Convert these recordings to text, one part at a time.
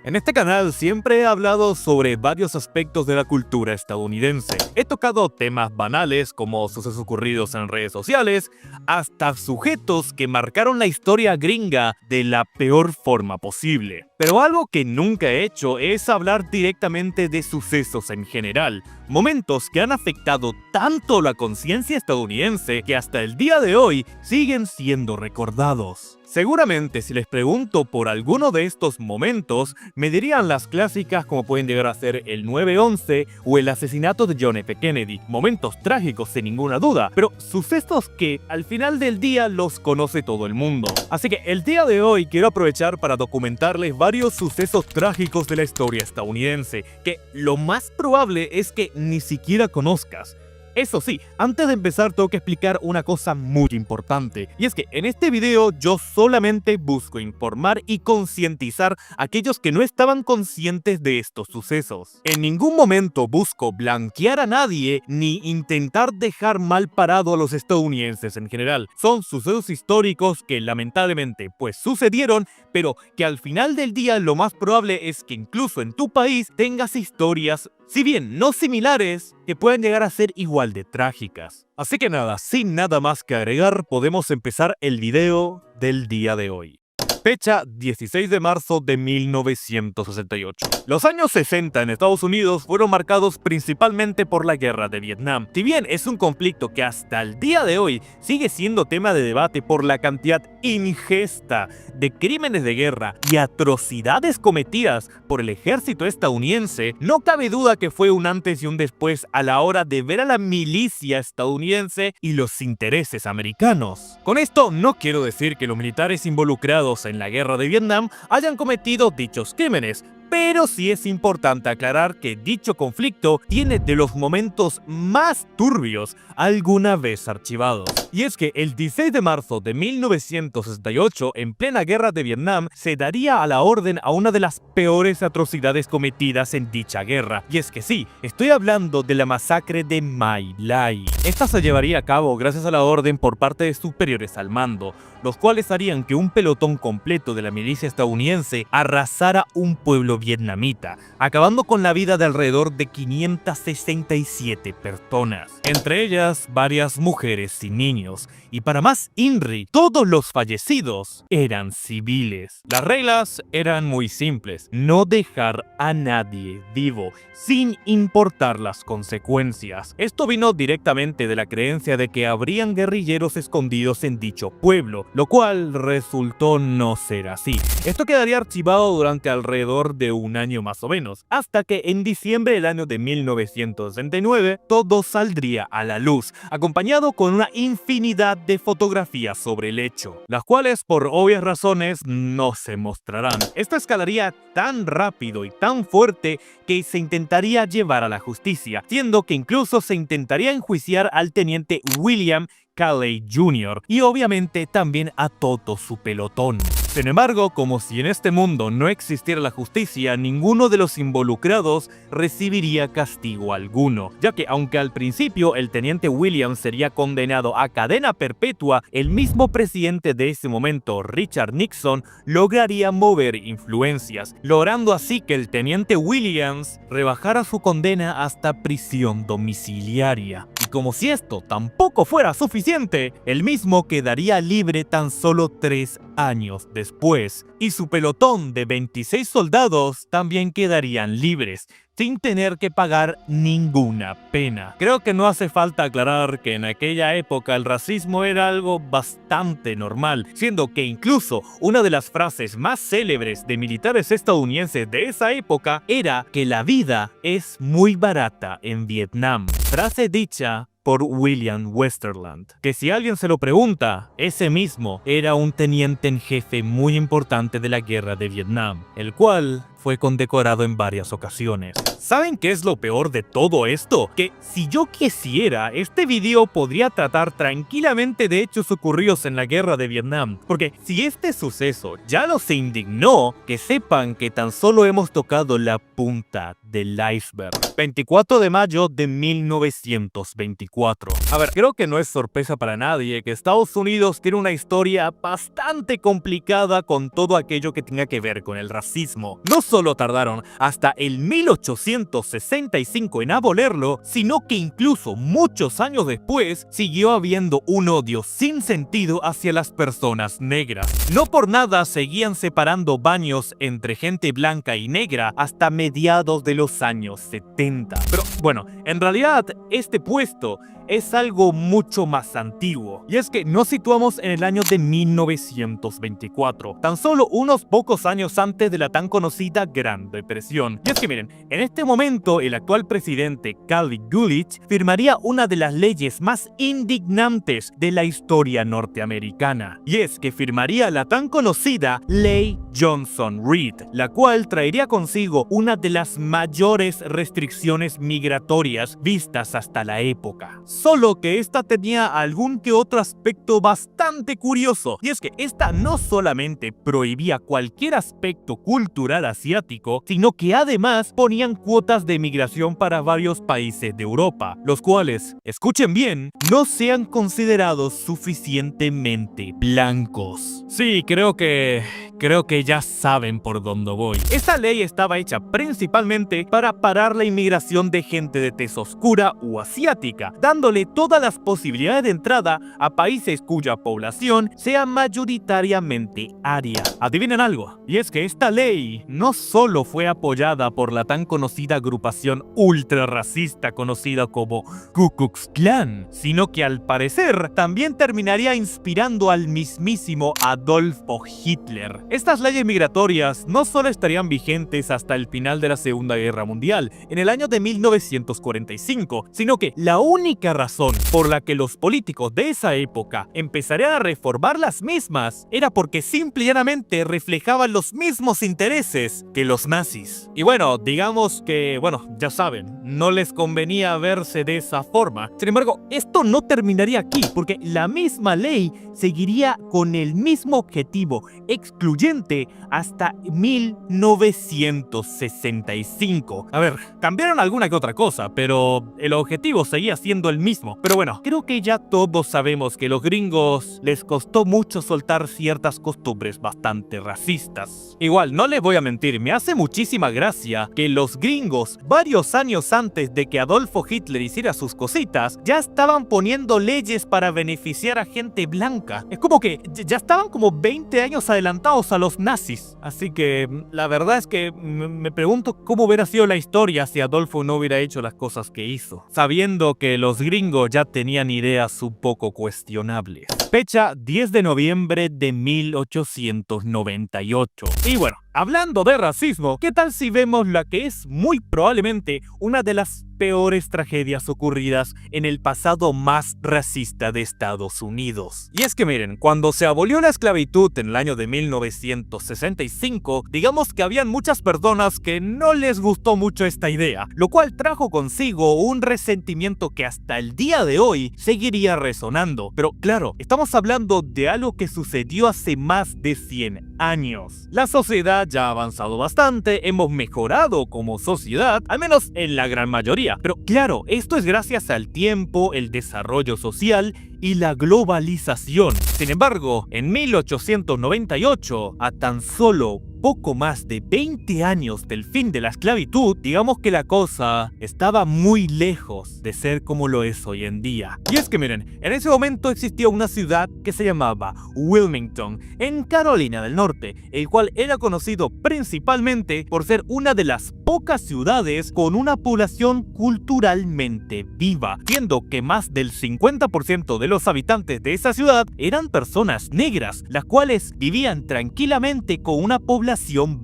En este canal siempre he hablado sobre varios aspectos de la cultura estadounidense. He tocado temas banales como sucesos ocurridos en redes sociales, hasta sujetos que marcaron la historia gringa de la peor forma posible. Pero algo que nunca he hecho es hablar directamente de sucesos en general, momentos que han afectado tanto la conciencia estadounidense que hasta el día de hoy siguen siendo recordados. Seguramente si les pregunto por alguno de estos momentos, me dirían las clásicas como pueden llegar a ser el 9/11 o el asesinato de John F. Kennedy, momentos trágicos sin ninguna duda, pero sucesos que al final del día los conoce todo el mundo. Así que el día de hoy quiero aprovechar para documentarles varios sucesos trágicos de la historia estadounidense, que lo más probable es que ni siquiera conozcas. Eso sí, antes de empezar tengo que explicar una cosa muy importante, y es que en este video yo solamente busco informar y concientizar a aquellos que no estaban conscientes de estos sucesos. En ningún momento busco blanquear a nadie ni intentar dejar mal parado a los estadounidenses en general. Son sucesos históricos que lamentablemente pues sucedieron, pero que al final del día lo más probable es que incluso en tu país tengas historias, si bien no similares, que pueden llegar a ser igual de trágicas. Así que nada, sin nada más que agregar, podemos empezar el video del día de hoy. Fecha 16 de marzo de 1968. Los años 60 en Estados Unidos fueron marcados principalmente por la guerra de Vietnam. Si bien es un conflicto que hasta el día de hoy sigue siendo tema de debate por la cantidad ingesta de crímenes de guerra y atrocidades cometidas por el ejército estadounidense, no cabe duda que fue un antes y un después a la hora de ver a la milicia estadounidense y los intereses americanos. Con esto no quiero decir que los militares involucrados en la guerra de Vietnam hayan cometido dichos crímenes, pero sí es importante aclarar que dicho conflicto tiene de los momentos más turbios alguna vez archivados. Y es que el 16 de marzo de 1968, en plena guerra de Vietnam, se daría a la orden a una de las peores atrocidades cometidas en dicha guerra. Y es que sí, estoy hablando de la masacre de My Lai. Esta se llevaría a cabo gracias a la orden por parte de superiores al mando, los cuales harían que un pelotón completo de la milicia estadounidense arrasara un pueblo vietnamita, acabando con la vida de alrededor de 567 personas, entre ellas varias mujeres y niños, y para más INRI, todos los fallecidos eran civiles. Las reglas eran muy simples: no dejar a nadie vivo, sin importar las consecuencias. Esto vino directamente de la creencia de que habrían guerrilleros escondidos en dicho pueblo, lo cual resultó no ser así. Esto quedaría archivado durante alrededor de un año más o menos, hasta que en diciembre del año de 1969 todo saldría a la luz, acompañado con una infinidad de fotografías sobre el hecho, las cuales por obvias razones no se mostrarán. Esto escalaría tan rápido y tan fuerte que se intentaría llevar a la justicia, siendo que incluso se intentaría enjuiciar al teniente William Calley Jr. y obviamente también a todo su pelotón. Sin embargo, como si en este mundo no existiera la justicia, ninguno de los involucrados recibiría castigo alguno, ya que aunque al principio el teniente Williams sería condenado a cadena perpetua, el mismo presidente de ese momento, Richard Nixon, lograría mover influencias, logrando así que el teniente Williams rebajara su condena hasta prisión domiciliaria. Y como si esto tampoco fuera suficiente, el mismo quedaría libre tan solo 3 años después, y su pelotón de 26 soldados también quedarían libres, sin tener que pagar ninguna pena. Creo que no hace falta aclarar que en aquella época el racismo era algo bastante normal, siendo que incluso una de las frases más célebres de militares estadounidenses de esa época era que la vida es muy barata en Vietnam, frase dicha por William Westerland, que si alguien se lo pregunta, ese mismo era un teniente en jefe muy importante de la guerra de Vietnam, el cual fue condecorado en varias ocasiones. ¿Saben qué es lo peor de todo esto? Que si yo quisiera, este video podría tratar tranquilamente de hechos ocurridos en la guerra de Vietnam, porque si este suceso ya los indignó, que sepan que tan solo hemos tocado la punta del iceberg. 24 de mayo de 1924. A ver, creo que no es sorpresa para nadie que Estados Unidos tiene una historia bastante complicada con todo aquello que tenga que ver con el racismo. No solo tardaron hasta el 1865 en abolerlo, sino que incluso muchos años después siguió habiendo un odio sin sentido hacia las personas negras. No por nada seguían separando baños entre gente blanca y negra hasta mediados de los años 70. Pero bueno, en realidad este puesto es algo mucho más antiguo. Y es que nos situamos en el año de 1924, tan solo unos pocos años antes de la tan conocida Gran Depresión. Y es que miren, en este momento el actual presidente Calvin Coolidge firmaría una de las leyes más indignantes de la historia norteamericana. Y es que firmaría la tan conocida Ley Johnson-Reed, la cual traería consigo una de las mayores restricciones migratorias vistas hasta la época. Solo que esta tenía algún que otro aspecto bastante curioso, y es que esta no solamente prohibía cualquier aspecto cultural asiático, sino que además ponían cuotas de migración para varios países de Europa, los cuales, escuchen bien, no sean considerados suficientemente blancos. Sí, creo que ya saben por dónde voy. Esta ley estaba hecha principalmente para parar la inmigración de gente de tez oscura o asiática, dándole todas las posibilidades de entrada a países cuya población sea mayoritariamente aria. Adivinen algo, y es que esta ley no solo fue apoyada por la tan conocida agrupación ultra racista conocida como Ku Klux Klan, sino que al parecer también terminaría inspirando al mismísimo Adolfo Hitler. Estas leyes migratorias no solo estarían vigentes hasta el final de la Segunda Guerra Mundial, en el año de 1945, sino que la única razón por la que los políticos de esa época empezarían a reformar las mismas era porque simple y llanamente reflejaban los mismos intereses que los nazis. Y bueno, digamos que, ya saben, no les convenía verse de esa forma. Sin embargo, esto no terminaría aquí, porque la misma ley seguiría con el mismo objetivo excluyente hasta 1965. A ver, cambiaron alguna que otra cosa, pero el objetivo seguía siendo el mismo. Pero bueno, creo que ya todos sabemos que a los gringos les costó mucho soltar ciertas costumbres bastante racistas. Igual, no les voy a mentir, me hace muchísima gracia que los gringos, varios años antes de que Adolfo Hitler hiciera sus cositas, ya estaban poniendo leyes para beneficiar a gente blanca. Es como que ya estaban como 20 años adelantados a los nazis. Así que la verdad es que me pregunto cómo hubiera sido la historia si Adolfo no hubiera hecho las cosas que hizo, sabiendo que los gringos ya tenían ideas un poco cuestionables. Fecha 10 de noviembre de 1898. Y bueno, hablando de racismo, ¿qué tal si vemos la que es muy probablemente una de las peores tragedias ocurridas en el pasado más racista de Estados Unidos? Y es que miren, cuando se abolió la esclavitud en el año de 1965, digamos que habían muchas personas que no les gustó mucho esta idea, lo cual trajo consigo un resentimiento que hasta el día de hoy seguiría resonando. Pero claro, estamos hablando de algo que sucedió hace más de 100 años. La sociedad ya ha avanzado bastante, hemos mejorado como sociedad, al menos en la gran mayoría. Pero claro, esto es gracias al tiempo, el desarrollo social y la globalización. Sin embargo, en 1898, a tan solo poco más de 20 años del fin de la esclavitud, digamos que la cosa estaba muy lejos de ser como lo es hoy en día. Y es que miren, en ese momento existía una ciudad que se llamaba Wilmington, en Carolina del Norte, el cual era conocido principalmente por ser una de las pocas ciudades con una población culturalmente viva, siendo que más del 50% de los habitantes de esa ciudad eran personas negras, las cuales vivían tranquilamente con una población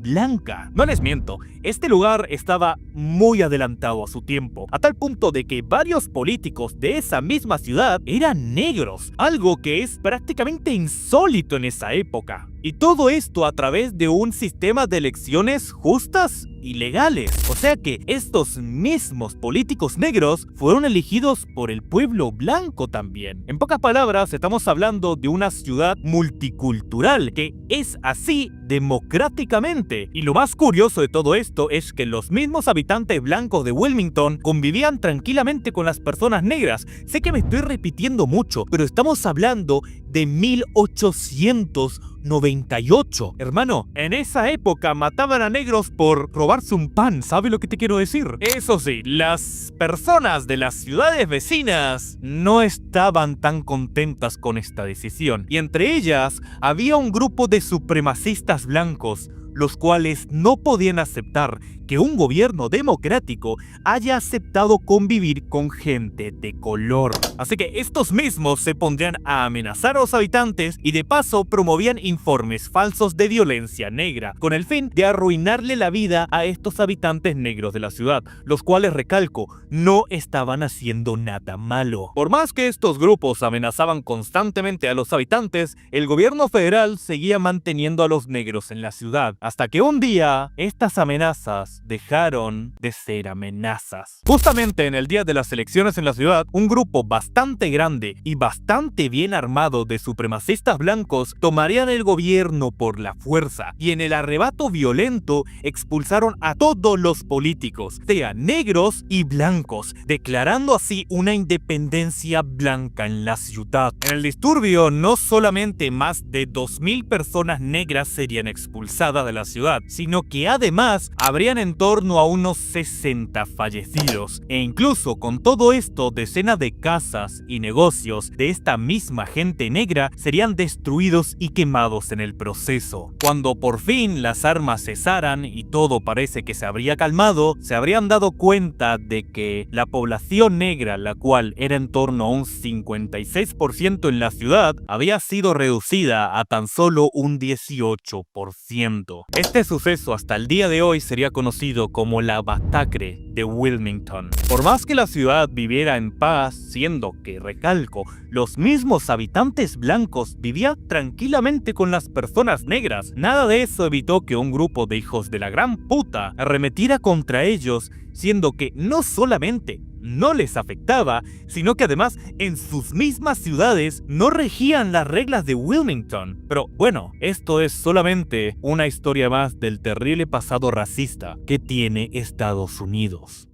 blanca. No les miento, este lugar estaba muy adelantado a su tiempo, a tal punto de que varios políticos de esa misma ciudad eran negros, algo que es prácticamente insólito en esa época. Y todo esto a través de un sistema de elecciones justas y legales. O sea que estos mismos políticos negros fueron elegidos por el pueblo blanco también. En pocas palabras, estamos hablando de una ciudad multicultural que es así democráticamente. Y lo más curioso de todo esto es que los mismos habitantes blancos de Wilmington convivían tranquilamente con las personas negras. Sé que me estoy repitiendo mucho, pero estamos hablando de 1898. Hermano, en esa época mataban a negros por robarse un pan, ¿sabe lo que te quiero decir? Eso sí, las personas de las ciudades vecinas no estaban tan contentas con esta decisión, y entre ellas había un grupo de supremacistas blancos, los cuales no podían aceptar que un gobierno democrático haya aceptado convivir con gente de color. Así que estos mismos se pondrían a amenazar a los habitantes y de paso promovían informes falsos de violencia negra, con el fin de arruinarle la vida a estos habitantes negros de la ciudad, los cuales, recalco, no estaban haciendo nada malo. Por más que estos grupos amenazaban constantemente a los habitantes, el gobierno federal seguía manteniendo a los negros en la ciudad, hasta que un día estas amenazas dejaron de ser amenazas. Justamente en el día de las elecciones en la ciudad, un grupo bastante grande y bastante bien armado de supremacistas blancos tomarían el gobierno por la fuerza, y en el arrebato violento expulsaron a todos los políticos, sean negros y blancos, declarando así una independencia blanca en la ciudad. En el disturbio, no solamente más de 2000 personas negras serían expulsadas de la ciudad, sino que además habrían en torno a unos 60 fallecidos. E incluso con todo esto, decenas de casas y negocios de esta misma gente negra serían destruidos y quemados en el proceso. Cuando por fin las armas cesaran y todo parece que se habría calmado, se habrían dado cuenta de que la población negra, la cual era en torno a un 56% en la ciudad, había sido reducida a tan solo un 18%. Este suceso hasta el día de hoy sería conocido como la masacre de Wilmington. Por más que la ciudad viviera en paz, siendo que, recalco, los mismos habitantes blancos vivían tranquilamente con las personas negras, nada de eso evitó que un grupo de hijos de la gran puta arremetiera contra ellos, siendo que no solamente no les afectaba, sino que además en sus mismas ciudades no regían las reglas de Wilmington. Pero bueno, esto es solamente una historia más del terrible pasado racista que tiene Estados Unidos.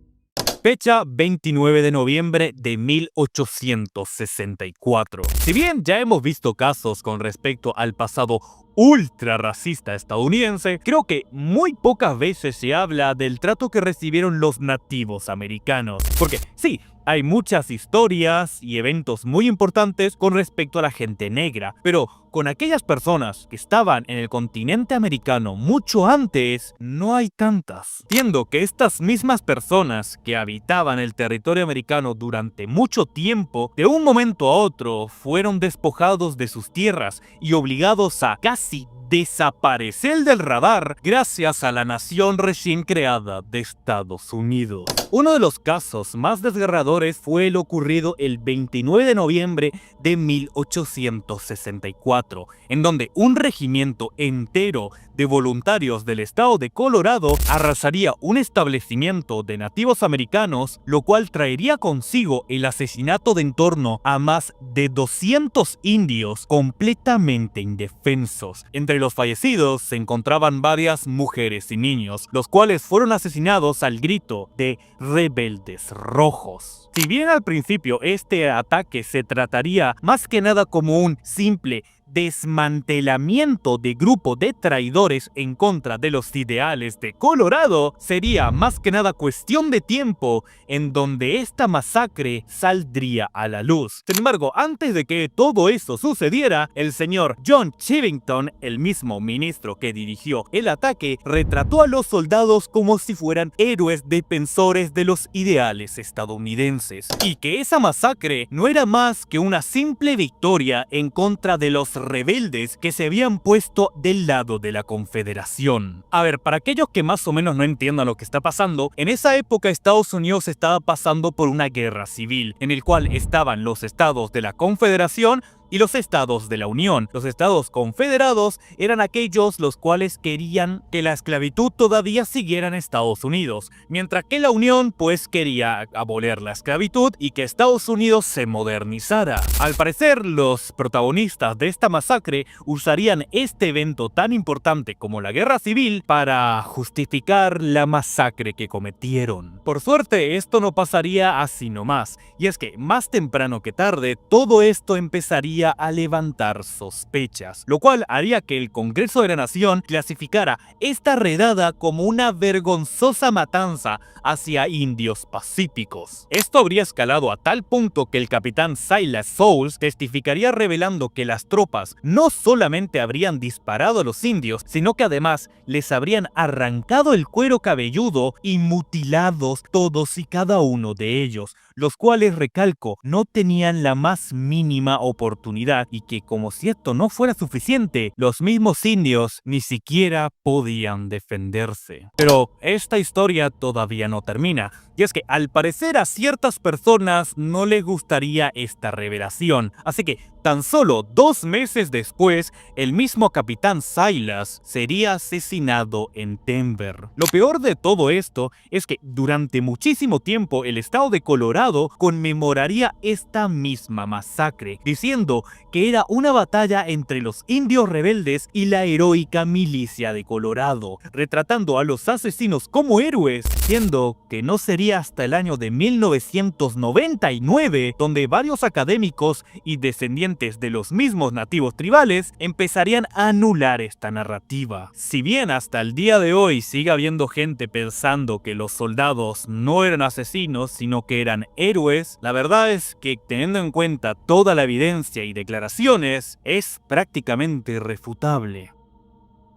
Fecha 29 de noviembre de 1864. Si bien ya hemos visto casos con respecto al pasado ultra racista estadounidense, creo que muy pocas veces se habla del trato que recibieron los nativos americanos. Porque sí, hay muchas historias y eventos muy importantes con respecto a la gente negra, pero con aquellas personas que estaban en el continente americano mucho antes, no hay tantas. Siendo que estas mismas personas que habitaban el territorio americano durante mucho tiempo, de un momento a otro fueron despojados de sus tierras y obligados a casi desaparecer del radar gracias a la nación recién creada de Estados Unidos. Uno de los casos más desgarradores fue el ocurrido el 29 de noviembre de 1864, en donde un regimiento entero de voluntarios del estado de Colorado arrasaría un establecimiento de nativos americanos, lo cual traería consigo el asesinato de en torno a más de 200 indios completamente indefensos. Entre los fallecidos se encontraban varias mujeres y niños, los cuales fueron asesinados al grito de rebeldes rojos. Si bien al principio este ataque se trataría más que nada como un simple desmantelamiento de grupo de traidores en contra de los ideales de Colorado, sería más que nada cuestión de tiempo en donde esta masacre saldría a la luz. Sin embargo, antes de que todo eso sucediera, el señor John Chivington, el mismo ministro que dirigió el ataque, retrató a los soldados como si fueran héroes defensores de los ideales estadounidenses, y que esa masacre no era más que una simple victoria en contra de los rebeldes que se habían puesto del lado de la Confederación. A ver, para aquellos que más o menos no entiendan lo que está pasando, en esa época Estados Unidos estaba pasando por una guerra civil, en el cual estaban los estados de la Confederación y los estados de la Unión. Los estados confederados eran aquellos los cuales querían que la esclavitud todavía siguiera en Estados Unidos, mientras que la Unión pues quería abolir la esclavitud y que Estados Unidos se modernizara. Al parecer, los protagonistas de esta masacre usarían este evento tan importante como la guerra civil para justificar la masacre que cometieron. Por suerte, esto no pasaría así nomás, y es que más temprano que tarde todo esto empezaría a levantar sospechas, lo cual haría que el Congreso de la Nación clasificara esta redada como una vergonzosa matanza hacia indios pacíficos. Esto habría escalado a tal punto que el capitán Silas Soules testificaría revelando que las tropas no solamente habrían disparado a los indios, sino que además les habrían arrancado el cuero cabelludo y mutilados todos y cada uno de ellos, los cuales, recalco, no tenían la más mínima oportunidad y que, como si esto no fuera suficiente, los mismos indios ni siquiera podían defenderse. Pero esta historia todavía no termina, y es que al parecer a ciertas personas no les gustaría esta revelación, así que tan solo 2 meses después, el mismo capitán Silas sería asesinado en Denver. Lo peor de todo esto es que durante muchísimo tiempo el estado de Colorado conmemoraría esta misma masacre, diciendo que era una batalla entre los indios rebeldes y la heroica milicia de Colorado, retratando a los asesinos como héroes, siendo que no sería hasta el año de 1999 donde varios académicos y descendientes de los mismos nativos tribales empezarían a anular esta narrativa. Si bien hasta el día de hoy sigue habiendo gente pensando que los soldados no eran asesinos sino que eran héroes, la verdad es que, teniendo en cuenta toda la evidencia y declaraciones, es prácticamente irrefutable.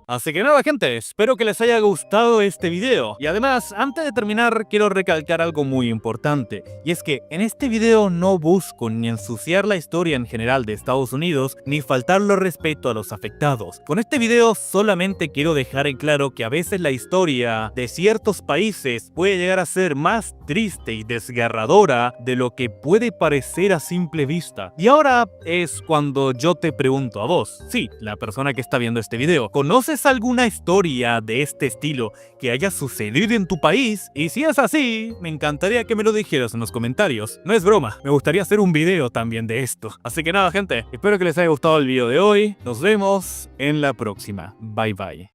Así que nada, gente, espero que les haya gustado este video. Y además, antes de terminar, quiero recalcar algo muy importante. Y es que en este video no busco ni ensuciar la historia en general de Estados Unidos, ni faltarle respeto a los afectados. Con este video solamente quiero dejar en claro que a veces la historia de ciertos países puede llegar a ser más triste y desgarradora de lo que puede parecer a simple vista. Y ahora es cuando yo te pregunto a vos, sí, la persona que está viendo este video, ¿conoces alguna historia de este estilo que haya sucedido en tu país? Y si es así, me encantaría que me lo dijeras en los comentarios. No es broma, me gustaría hacer un video también de esto. Así que nada, gente, espero que les haya gustado el video de hoy. Nos vemos en la próxima. Bye bye.